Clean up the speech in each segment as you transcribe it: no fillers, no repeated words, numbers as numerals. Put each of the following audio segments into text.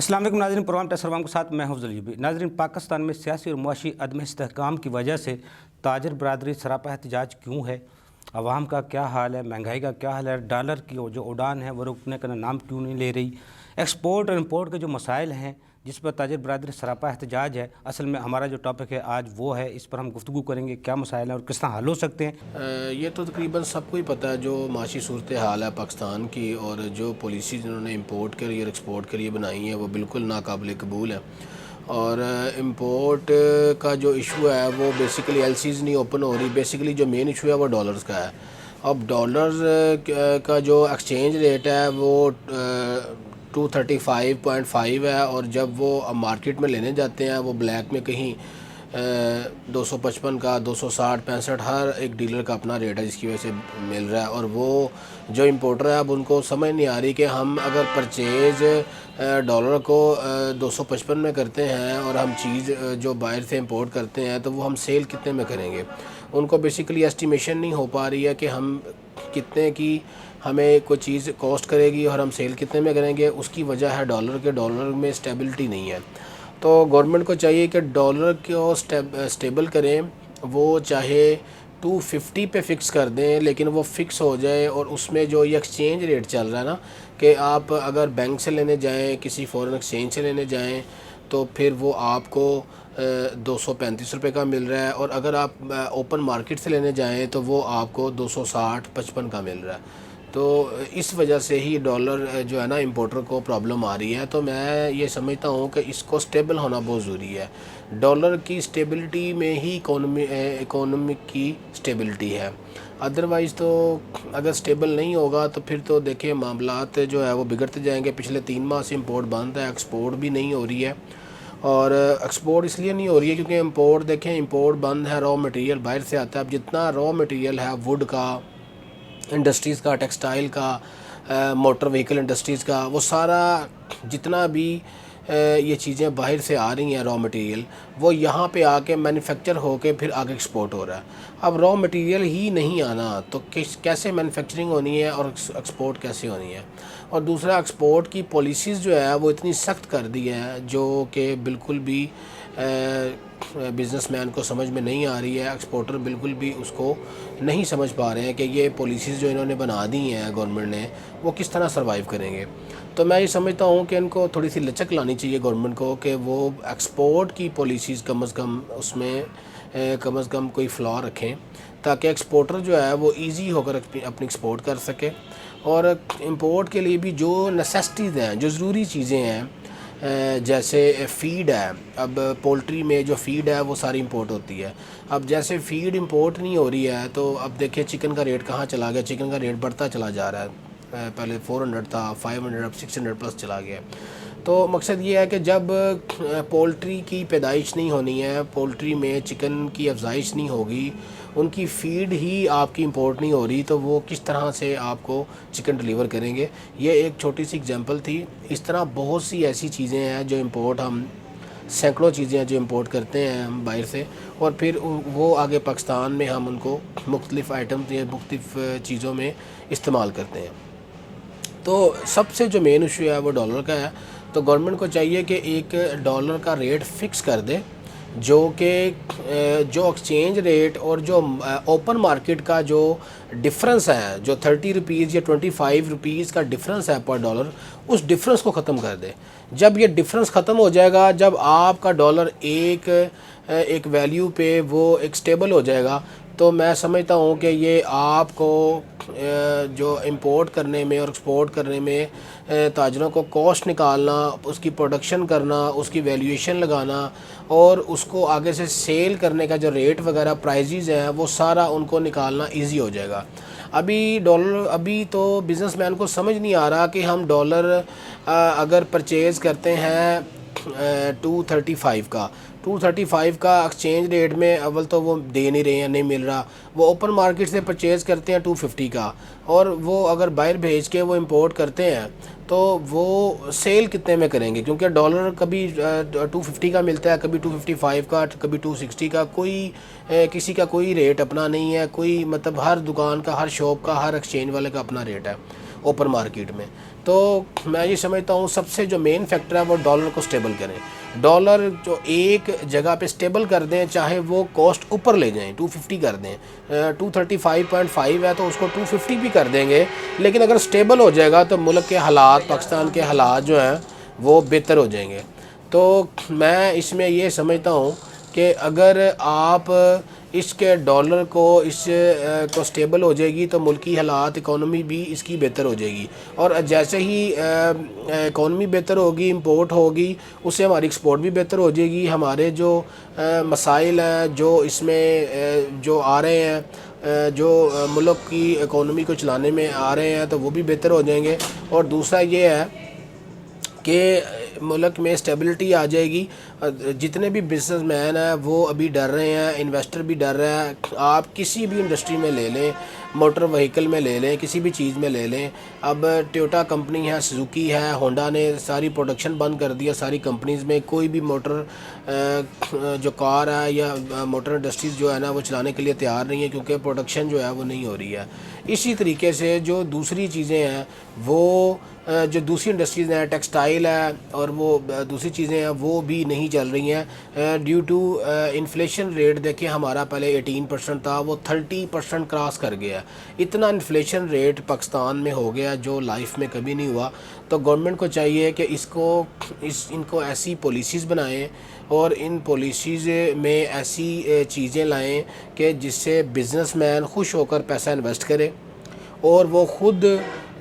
السلام علیکم ناظرین، پروگرام ٹیسروام کے ساتھ میں ہوں افضل یوبی۔ ناظرین، پاکستان میں سیاسی اور معاشی عدم استحکام کی وجہ سے تاجر برادری سراپا احتجاج کیوں ہے؟ عوام کا کیا حال ہے؟ مہنگائی کا کیا حال ہے؟ ڈالر کی جو اڑان ہے وہ رکنے کا نام کیوں نہیں لے رہی؟ ایکسپورٹ اور امپورٹ کے جو مسائل ہیں جس پر تاجر برادری سراپا احتجاج ہے، اصل میں ہمارا جو ٹاپک ہے آج وہ ہے، اس پر ہم گفتگو کریں گے کیا مسائل ہیں اور کس طرح حل ہو سکتے ہیں۔ یہ تو تقریباً سب کو ہی پتہ ہے جو معاشی صورتحال ہے پاکستان کی، اور جو پالیسیز انہوں نے امپورٹ کے لیے اور ایکسپورٹ کے لیے بنائی ہیں وہ بالکل ناقابل قبول ہے۔ اور امپورٹ کا جو ایشو ہے وہ بیسیکلی ایل سیز نہیں اوپن ہو رہی، بیسیکلی جو مین ایشو ہے وہ ڈالرز کا ہے۔ اب ڈالرز کا جو ایکسچینج ریٹ ہے وہ 235.5 ہے، اور جب وہ مارکیٹ میں لینے جاتے ہیں وہ بلیک میں کہیں 255 کا 260 65 ہر ایک ڈیلر کا اپنا ریٹ ہے جس کی وجہ سے مل رہا ہے۔ اور وہ جو امپورٹر ہے اب ان کو سمجھ نہیں آ رہی کہ ہم اگر پرچیز ڈالر کو 255 میں کرتے ہیں اور ہم چیز جو باہر سے امپورٹ کرتے ہیں تو وہ ہم سیل کتنے میں کریں گے۔ ان کو بیسیکلی ایسٹیمیشن نہیں ہو پا رہی ہے کہ ہم کتنے کی ہمیں کوئی چیز کاسٹ کرے گی اور ہم سیل کتنے میں کریں گے۔ اس کی وجہ ہے ڈالر کے، ڈالر میں اسٹیبلٹی نہیں ہے۔ تو گورنمنٹ کو چاہیے کہ ڈالر کو اسٹیبل کریں، وہ چاہے 250 پہ فکس کر دیں لیکن وہ فکس ہو جائے، اور اس میں جو یہ ایکسچینج ریٹ چل رہا ہے نا کہ آپ اگر بینک سے لینے جائیں، کسی فورن ایکسچینج سے لینے جائیں تو پھر وہ آپ کو 235 روپے کا مل رہا ہے، اور اگر آپ اوپن مارکیٹ سے لینے جائیں تو وہ آپ کو 260 55 کا مل رہا ہے۔ تو اس وجہ سے ہی ڈالر جو ہے نا امپورٹر کو پرابلم آ رہی ہے۔ تو میں یہ سمجھتا ہوں کہ اس کو سٹیبل ہونا بہت ضروری ہے۔ ڈالر کی سٹیبلٹی میں ہی اکانومک کی سٹیبلٹی ہے، ادروائز تو اگر سٹیبل نہیں ہوگا تو پھر تو دیکھیں معاملات جو ہے وہ بگڑتے جائیں گے۔ پچھلے 3 ماہ سے امپورٹ بند ہے، ایکسپورٹ بھی نہیں ہو رہی ہے، اور ایکسپورٹ اس لیے نہیں ہو رہی ہے کیونکہ امپورٹ دیکھیں امپورٹ بند ہے، را مٹیریل باہر سے آتا ہے۔ اب جتنا را مٹیریل ہے ووڈ کا، انڈسٹریز کا، ٹیکسٹائل کا، موٹر وہیکل انڈسٹریز کا، وہ سارا جتنا بھی یہ چیزیں باہر سے آ رہی ہیں را مٹیریل، وہ یہاں پہ آ کے مینوفیکچر ہو کے پھر آگے ایکسپورٹ ہو رہا ہے۔ اب را مٹیریل ہی نہیں آنا تو کیسے مینوفیکچرنگ ہونی ہے اور ایکسپورٹ کیسے ہونی ہے؟ اور دوسرا ایکسپورٹ کی پالیسیز جو ہے وہ اتنی سخت کر دی ہے جو کہ بالکل بھی بزنس مین کو سمجھ میں نہیں آ رہی ہے، ایکسپورٹر بالکل بھی اس کو نہیں سمجھ پا رہے ہیں کہ یہ پالیسیز جو انہوں نے بنا دی ہیں گورنمنٹ نے وہ کس طرح سروائیو کریں گے۔ تو میں یہ سمجھتا ہوں کہ ان کو تھوڑی سی لچک لانی چاہیے گورنمنٹ کو کہ وہ ایکسپورٹ کی پالیسیز کم از کم اس میں کوئی فلا رکھیں تاکہ ایکسپورٹر جو ہے وہ ایزی ہو کر اپنی ایکسپورٹ کر سکے۔ اور امپورٹ کے لیے بھی جو نیسیسٹیز ہیں، جو ضروری چیزیں ہیں، جیسے فیڈ ہے، اب پولٹری میں جو فیڈ ہے وہ ساری امپورٹ ہوتی ہے۔ اب جیسے فیڈ امپورٹ نہیں ہو رہی ہے تو اب دیکھیں چکن کا ریٹ کہاں چلا گیا، چکن کا ریٹ بڑھتا چلا جا رہا ہے، پہلے 400 تھا، 500، اب 600 پلس چلا گیا۔ تو مقصد یہ ہے کہ جب پولٹری کی پیدائش نہیں ہونی ہے، پولٹری میں چکن کی افزائش نہیں ہوگی، ان کی فیڈ ہی آپ کی امپورٹ نہیں ہو رہی تو وہ کس طرح سے آپ کو چکن ڈلیور کریں گے؟ یہ ایک چھوٹی سی اگزامپل تھی۔ اس طرح بہت سی ایسی چیزیں ہیں جو امپورٹ ہم سینکڑوں چیزیں ہیں جو امپورٹ کرتے ہیں ہم باہر سے، اور پھر وہ آگے پاکستان میں ہم ان کو مختلف آئٹم یا مختلف چیزوں میں استعمال کرتے ہیں۔ تو سب سے جو مین ایشو ہے وہ ڈالر کا ہے۔ تو گورنمنٹ کو چاہیے کہ ایک ڈالر کا ریٹ فکس کر دے جو کہ جو ایکسچینج ریٹ اور جو اوپن مارکیٹ کا جو ڈفرنس ہے، جو 30 روپیز یا 25 روپیز کا ڈفرنس ہے پر ڈالر، اس ڈفرنس کو ختم کر دے۔ جب یہ ڈفرنس ختم ہو جائے گا، جب آپ کا ڈالر ایک ویلیو پہ وہ ایک سٹیبل ہو جائے گا، تو میں سمجھتا ہوں کہ یہ آپ کو جو امپورٹ کرنے میں اور ایکسپورٹ کرنے میں تاجروں کو کاسٹ نکالنا، اس کی پروڈکشن کرنا، اس کی ویلیویشن لگانا، اور اس کو آگے سے سیل کرنے کا جو ریٹ وغیرہ پرائزز ہیں وہ سارا ان کو نکالنا ایزی ہو جائے گا۔ ابھی تو بزنس مین کو سمجھ نہیں آ رہا کہ ہم ڈالر اگر پرچیز کرتے ہیں 235 کا، 235 کا ایکسچینج ریٹ میں اول تو وہ دے نہیں رہے ہیں، نہیں مل رہا۔ وہ اوپن مارکیٹ سے پرچیز کرتے ہیں 250 کا، اور وہ اگر باہر بھیج کے وہ امپورٹ کرتے ہیں تو وہ سیل کتنے میں کریں گے؟ کیونکہ ڈالر کبھی 250 کا ملتا ہے، کبھی 255 کا، کبھی 260 کا، کسی کا کوئی ریٹ اپنا نہیں ہے، کوئی مطلب ہر دکان کا، ہر شاپ کا، ہر ایکسچینج والے کا اپنا ریٹ ہے۔ اوپن مارکیٹ میں. تو میں یہ سمجھتا ہوں سب سے جو مین فیکٹر ہے وہ ڈالر کو سٹیبل کریں. ڈالر جو ایک جگہ پہ سٹیبل کر دیں, چاہے وہ کاسٹ اوپر لے جائیں 250 کر دیں, 235.5 ہے تو اس کو 250 بھی کر دیں گے, لیکن اگر سٹیبل ہو جائے گا تو ملک کے حالات, پاکستان کے حالات جو ہیں وہ بہتر ہو جائیں گے. تو میں اس میں یہ سمجھتا ہوں کہ اگر آپ اس کے ڈالر کو کو سٹیبل ہو جائے گی تو ملکی حالات, اکانومی بھی اس کی بہتر ہو جائے گی, اور جیسے ہی اکانومی بہتر ہوگی, امپورٹ ہوگی, اس سے ہماری ایکسپورٹ بھی بہتر ہو جائے گی. ہمارے جو مسائل ہیں جو اس میں جو آ رہے ہیں, جو ملک کی اکانومی کو چلانے میں آ رہے ہیں, تو وہ بھی بہتر ہو جائیں گے. اور دوسرا یہ ہے کہ ملک میں اسٹیبلٹی آ جائے گی. جتنے بھی بزنس مین ہیں وہ ابھی ڈر رہے ہیں, انویسٹر بھی ڈر رہے ہیں. آپ کسی بھی انڈسٹری میں لے لیں, موٹر وہیکل میں لے لیں, کسی بھی چیز میں لے لیں. اب ٹویوٹا کمپنی ہے, سزوکی ہے, ہونڈا نے ساری پروڈکشن بند کر دیا ساری کمپنیز میں. کوئی بھی موٹر جو کار ہے یا موٹر انڈسٹریز جو ہے نا وہ چلانے کے لیے تیار نہیں ہے, کیونکہ پروڈکشن جو ہے وہ نہیں ہو رہی ہے. اسی طریقے سے جو دوسری چیزیں ہیں وہ جو دوسری انڈسٹریز ہیں, ٹیکسٹائل ہے اور وہ دوسری چیزیں ہیں, وہ بھی نہیں چل رہی ہیں ڈیو ٹو انفلیشن ریٹ. دیکھیں ہمارا پہلے 18% تھا, وہ 30% کراس کر گیا. اتنا انفلیشن ریٹ پاکستان میں ہو گیا جو لائف میں کبھی نہیں ہوا. تو گورنمنٹ کو چاہیے کہ ان کو ایسی پالیسیز بنائیں اور ان پالیسیز میں ایسی چیزیں لائیں کہ جس سے بزنس مین خوش ہو کر پیسہ انویسٹ کرے, اور وہ خود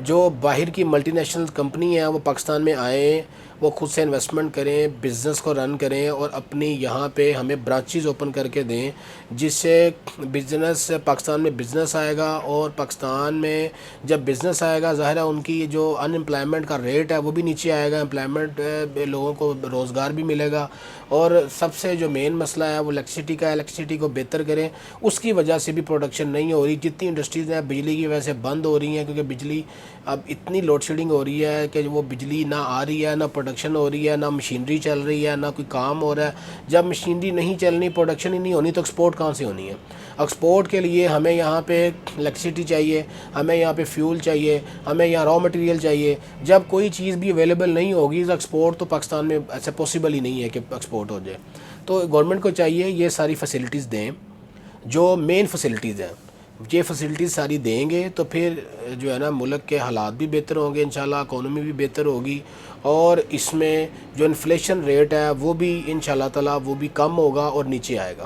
جو باہر کی ملٹی نیشنل کمپنی ہیں وہ پاکستان میں آئیں, وہ خود سے انویسٹمنٹ کریں, بزنس کو رن کریں, اور اپنی یہاں پہ ہمیں برانچز اوپن کر کے دیں, جس سے بزنس پاکستان میں بزنس آئے گا. اور پاکستان میں جب بزنس آئے گا ظاہر ہے ان کی جو ان امپلائمنٹ کا ریٹ ہے وہ بھی نیچے آئے گا, امپلائمنٹ لوگوں کو روزگار بھی ملے گا. اور سب سے جو مین مسئلہ ہے وہ الیکٹریسٹی کا, الیکٹریسٹی کو بہتر کریں. اس کی وجہ سے بھی پروڈکشن نہیں ہو رہی. جتنی انڈسٹریز ہیں بجلی کی وجہ سے بند ہو رہی ہیں, کیونکہ بجلی اب اتنی لوڈ شیڈنگ ہو رہی ہے کہ وہ بجلی نہ آ رہی ہے, نہ پروڈکشن ہو رہی ہے, نہ مشینری چل رہی ہے, نہ کوئی کام ہو رہا ہے. جب مشینری نہیں چلنی, پروڈکشن ہی نہیں ہونی, تو ایکسپورٹ کہاں سے ہونی ہے؟ ایکسپورٹ کے لیے ہمیں یہاں پہ الیکٹریسٹی چاہیے, ہمیں یہاں پہ فیول چاہیے, ہمیں یہاں را مٹیریل چاہیے. جب کوئی چیز بھی اویلیبل نہیں ہوگی تو ایکسپورٹ تو پاکستان میں ایسے پاسبل ہی نہیں ہے کہ ایکسپورٹ ہو جائے. تو گورنمنٹ کو چاہیے یہ ساری فیسلٹیز دیں, جو مین فیسلٹیز ہیں. یہ فیسلٹیز ساری دیں گے تو پھر جو ہے نا ملک کے حالات بھی بہتر ہوں گے انشاءاللہ, اکانومی بھی بہتر ہوگی, اور اس میں جو انفلیشن ریٹ ہے وہ بھی انشاءاللہ تعالی وہ بھی کم ہوگا اور نیچے آئے گا.